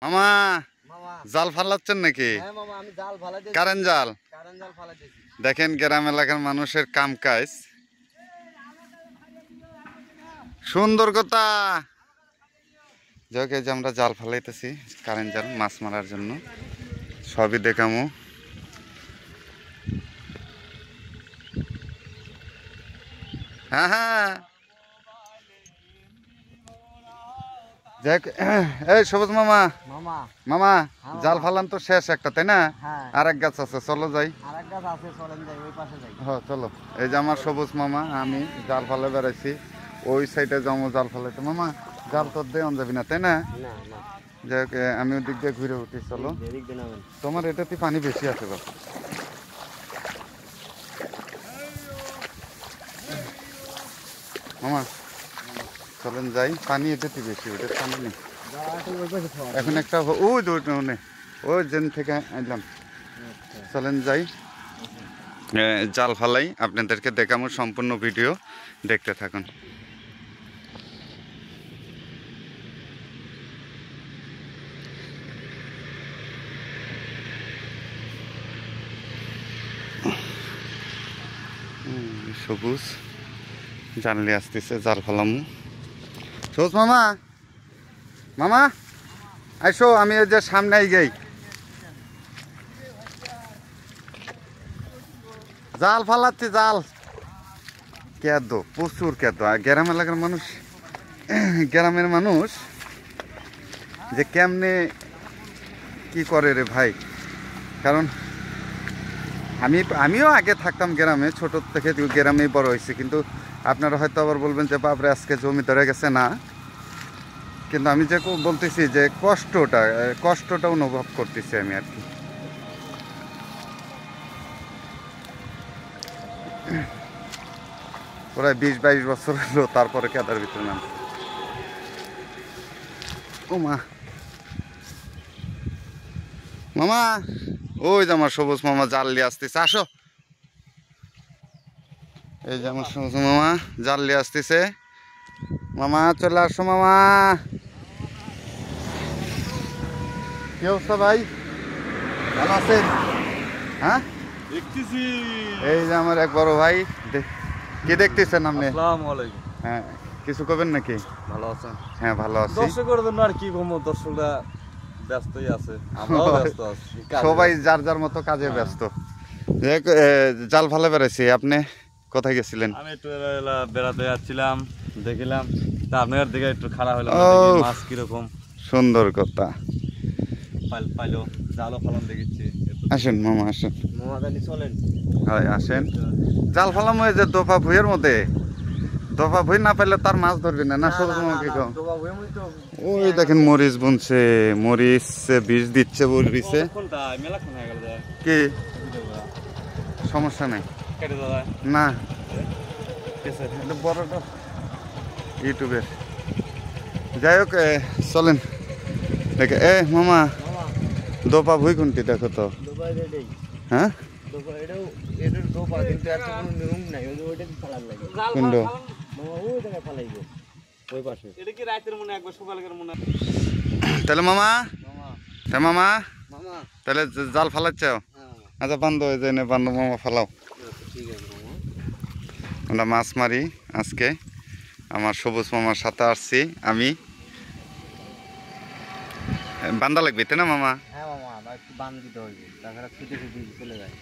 মামা জাল ফালাচ্ছেন নাকি? কারেন্ট জাল। দেখেন গ্রাম এলাকার মানুষের কাম কাজ সুন্দর কথা। যাকে যে আমরা জাল ফালাইতেছি কারেন্ট জাল মাছ মারার জন্য, সবই দেখামো। হ্যাঁ হ্যাঁ দেখ, এই সবুজ মামা মামা জাল ফালান তো শেষ একটা, তাই না? আর এক গাছ আছে, চলো যাই। হ্যাঁ চলো। এই যে আমার সবুজ মামা, আমি জাল ফালে বেড়াইছি ওই সাইডে যাবো জাল ফালাইতে। মামা জাল তোর দেওয়া যাবি না, তাই না? যাই হোক আমি ওই দিক দিয়ে ঘুরে উঠি, চলো। তোমার এটাতে পানি বেশি আছে বাবা। মামা চলেন যাই, পানি এটাতে বেশি, ওটা পানি নেই এখন। একটা ওই ওই জেন থেকে আইলাম, চলেন যাই জাল ফালাই, আপনাদেরকে দেখাবো। সম্পূর্ণ ভিডিও দেখতে থাকুন। সবুজ জানলে আসতেছে জাল ফালাম। সবুজ মামা মামা আইসো, আমি এই যে সামনে যাই, জাল ফালাচ্ছি। জাল কেদ প্রচুর কেদ। গ্রাম এলাকার মানুষ, গ্রামের মানুষ যে কেমনে কি করে রে ভাই। কারণ আমিও আগে থাকতাম গ্রামে, ছোট থেকে গ্রামেই বড় হয়েছি। কিন্তু আপনারা হয়তো আবার বলবেন যে বাপরে আজকে জমি ধরে গেছে। না, কিন্তু আমি যে বলতেছি যে কষ্টটা অনুভব করতেছি আমি আর কি। প্রায় 20-22 বছর হলো, তারপরে কেদার ভিতরে নাম। ও মা মামা, ওই যে আমার সবুজ মামা জাল নিয়ে আসতেছে, আসো। এই যে আমার সবুজ মামা জাল নিয়ে আসতেছে। মামা চলে আসো মামা। কি অবস্থা ভাই, ভালো আছেন? হ্যাঁ দেখতেছি। এই যে আমার এক বড় ভাই, কি দেখতেছেন আপনি? আসসালামু আলাইকুম। হ্যাঁ কিছু করবেন নাকি? ভালো আছেন? হ্যাঁ ভালো আছি। দর্শকের জন্য আর কি কম, দর্শকরা ব্যস্তই আছে, আমরাও ব্যস্ত আছি, সবাই যার যার মতো কাজে ব্যস্ত। জাল ফালে বেড়াইছি। আপনি কোথায় গেছিলেন? আমি একটু বেড়াতে যাচ্ছিলাম, দেখিলাম তা আপনার দিকে একটু খারাপ হলাম, মাছ কিরকম। সুন্দর কথা। পাইলো জালও ফালাম দেখেছি। আসেন মামা আসেন। মামা জানি চলেন। হয় আসেন। জাল ফালাম ওই যে দোপা ভুঁইয়ের মধ্যে। দোপা ভুঁই না পাইলে তার মাছ ধরবি না। না সবুজ মামা কি কম? ওই দেখেন মরিচ বুনছে, মরিচ বীজ দিচ্ছে মরিচে। কি সমস্যা নাই না, বড়টা ইউটিউবের। যাই হোক চলেন দেখে। এ মামা দোপা ভুঁই কোনটি দেখো তো? হ্যাঁ তাহলে মামা, হ্যাঁ মামা তাহলে জাল ফালাচ্ছ? আচ্ছা বান্ধব হয়ে যায় না, বান্ধব মামা ফালাও। আমরা মাছ মারি আজকে। আমার সবুজ মামার সাথে আসছি আমি। বান্ধা লাগবে তাই না মামা? হ্যাঁ মামা একটু বান্ধ দিতে হবে, তাছাড়া ছুটে ছুটে চলে যায়।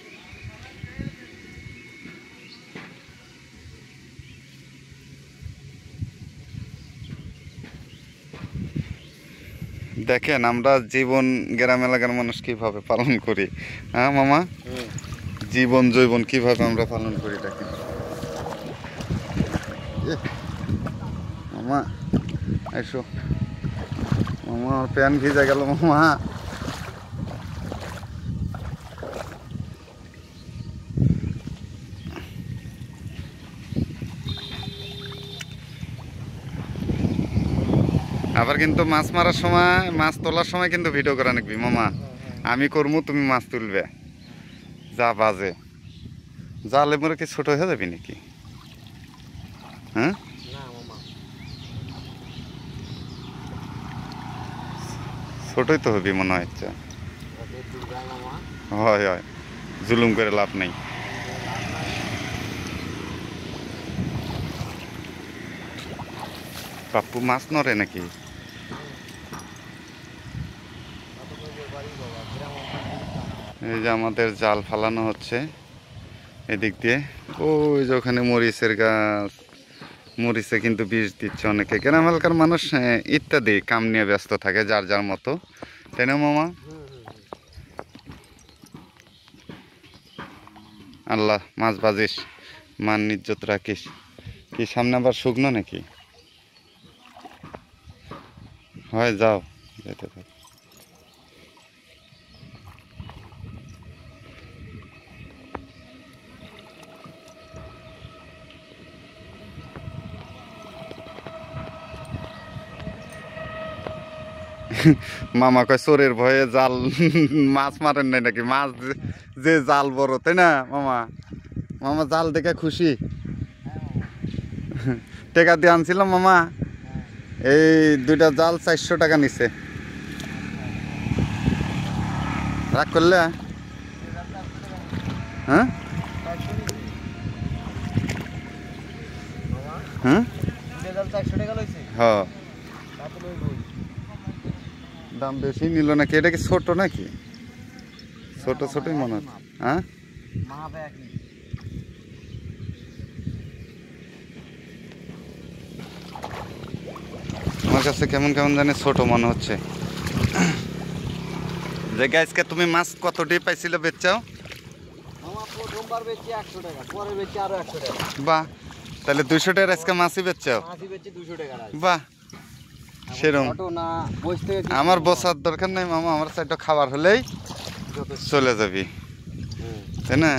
দেখেন আমরা জীবন গ্রাম এলাকার মানুষ কিভাবে পালন করি। হ্যাঁ মামা, জীবন জৈবন কিভাবে আমরা পালন করি দেখেন। মামা এসো মামা, প্যান ভিজে গেল মামা। আবার কিন্তু মাছ মারার সময়, মাছ তোলার সময় কিন্তু ভিডিও করা নাকবি মামা। আমি করবো, তুমি মাছ তুলবে। যা বাজে জালে মরে কি ছোট হয়ে যাবি নাকি? হ্যাঁ ছোটই তো হবি মনে হচ্ছে। হয় হয়, জুলুম করে লাভ নেই। পাপ্পু মাছ নড়ে নাকি? এই যে আমাদের জাল ফালানো হচ্ছে এদিক দিয়ে। ওই যে ওখানে মরিচের গাছ, মরিচে কিন্তু বিষ দিচ্ছে অনেকে। গ্রাম এলাকার মানুষ ইত্যাদি কাম নিয়ে ব্যস্ত থাকে যার যার মতো, তাই না মামা? আল্লাহ মাছ বাজিস, মান ইজ্জত রাখিস। কি সামনে আবার শুকনো নাকি? হয় যাও, যেতে থাক। মামা কয় চোরের ভয়ে জাল মাছ মারেন নাই নাকি? মাছ যে জাল বড়, তাই না মামা? মামা জাল দেখে খুশি? টাকা দিয়ে আনছিলাম মামা, এই 2টা জাল 400 টাকা নিছে। রাগ করলে? হ্যাঁ হ্যাঁ হ্যাঁ, দাম বেশি নিল নাকি? এটা কি ছোট নাকি? ছোট ছোটই মনে হচ্ছে। হ্যাঁ আমার কাছে কেমন কেমন জানি ছোট মনে হচ্ছে। যে গাইজকে তুমি মাছ কতটি পাইছিলে বেচাও? বাহ, তাহলে 200 টাকার আজকে মাছই বেচাও? বাহ, সেরকম। আমার বসার দরকার নাই মামা, আমার সাইডটা খাবার হলেই চলে যাবি, তাই না?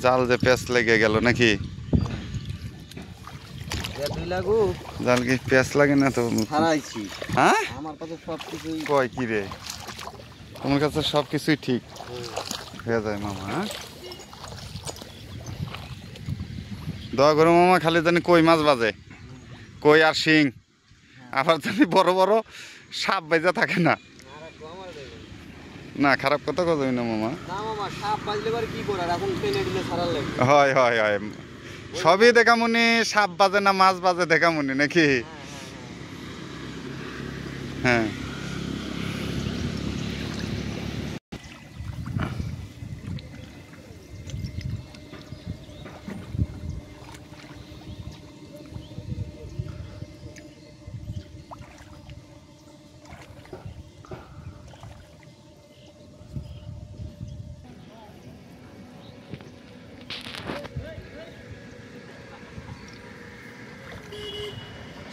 জাল যে পেঁচ লেগে গেল নাকি? জাল কি পেঁচ লাগে না তো? হ্যাঁ কয় কি রে, তোমার কাছে সব কিছুই ঠিক হয়ে যায় মামা। হ্যাঁ দোয়া করো মামা, খালি জানি কই মাছ বাজে, কই আর শিং, আবার জানি বড় বড় সাপ বাজা থাকে না। না খারাপ কথা কথা না মামা। হয় হয় হয়, সবই দেখামুনি, সাপ বাজে না মাছ বাজে দেখামুনি নাকি? হ্যাঁ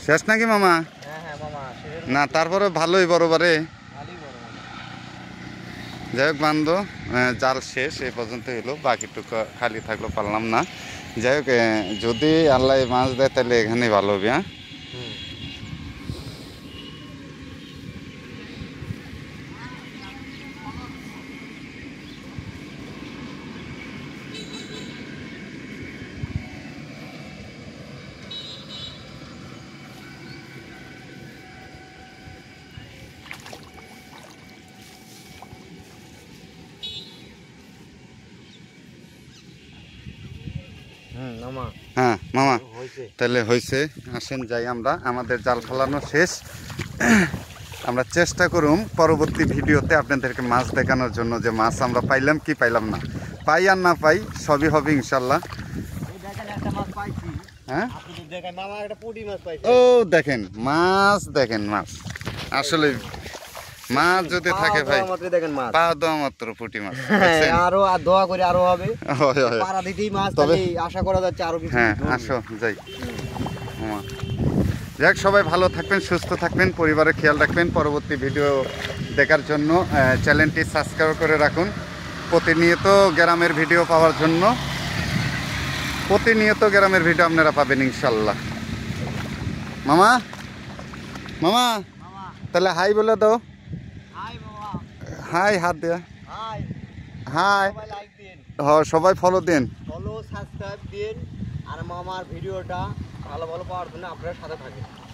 শেষ নাকি মামা? না তারপরে ভালোই বড়বারে। যাই হোক বান্ধব, জাল শেষ এই পর্যন্ত এলো, বাকিটুকু খালি থাকলো, পারলাম না। যাই হোক, যদি আল্লাহ মাছ দেয় তাহলে এখানেই ভালো হবে। হ্যাঁ হ্যাঁ মামা, তাহলে হয়েছে। আসেন যাই আমরা, আমাদের জাল ফেলানো শেষ। আমরা চেষ্টা করুম পরবর্তী ভিডিওতে আপনাদেরকে মাছ দেখানোর জন্য, যে মাছ আমরা পাইলাম কি পাইলাম না, পাই আর না পাই সবই হবে ইনশাল্লাহ। হ্যাঁ ও দেখেন মাছ, দেখেন মাছ, আসলে মাছ যদি থাকে ভাই, পা দেওয়া মাত্র পুঁটি মাছ। আরো দোয়া করে আরো হবে, পারাদীপেই মাছ, তবে আশা করা যাচ্ছে আরো কিছু। হ্যাঁ আসো যাই মামা। যাক সবাই ভালো থাকবেন, সুস্থ থাকবেন, পরিবারের খেয়াল রাখবেন। পরবর্তী ভিডিও দেখার জন্য চ্যানেলটি সাবস্ক্রাইব করে রাখুন। প্রতিনিয়ত গ্রামের ভিডিও পাওয়ার জন্য, প্রতিনিয়ত গ্রামের ভিডিও আপনারা পাবেন ইনশাল্লাহ। মামা মামা তাহলে হাই বলে দাও। হাই হাত দেয়া, হাই। হ্যাঁ সবাই ফলো দেন, ফলো সাবস্ক্রাইব দিন, আর মামার ভিডিওটা ভালো ভালো পাওয়ার জন্য আপনারা সাথে থাকেন।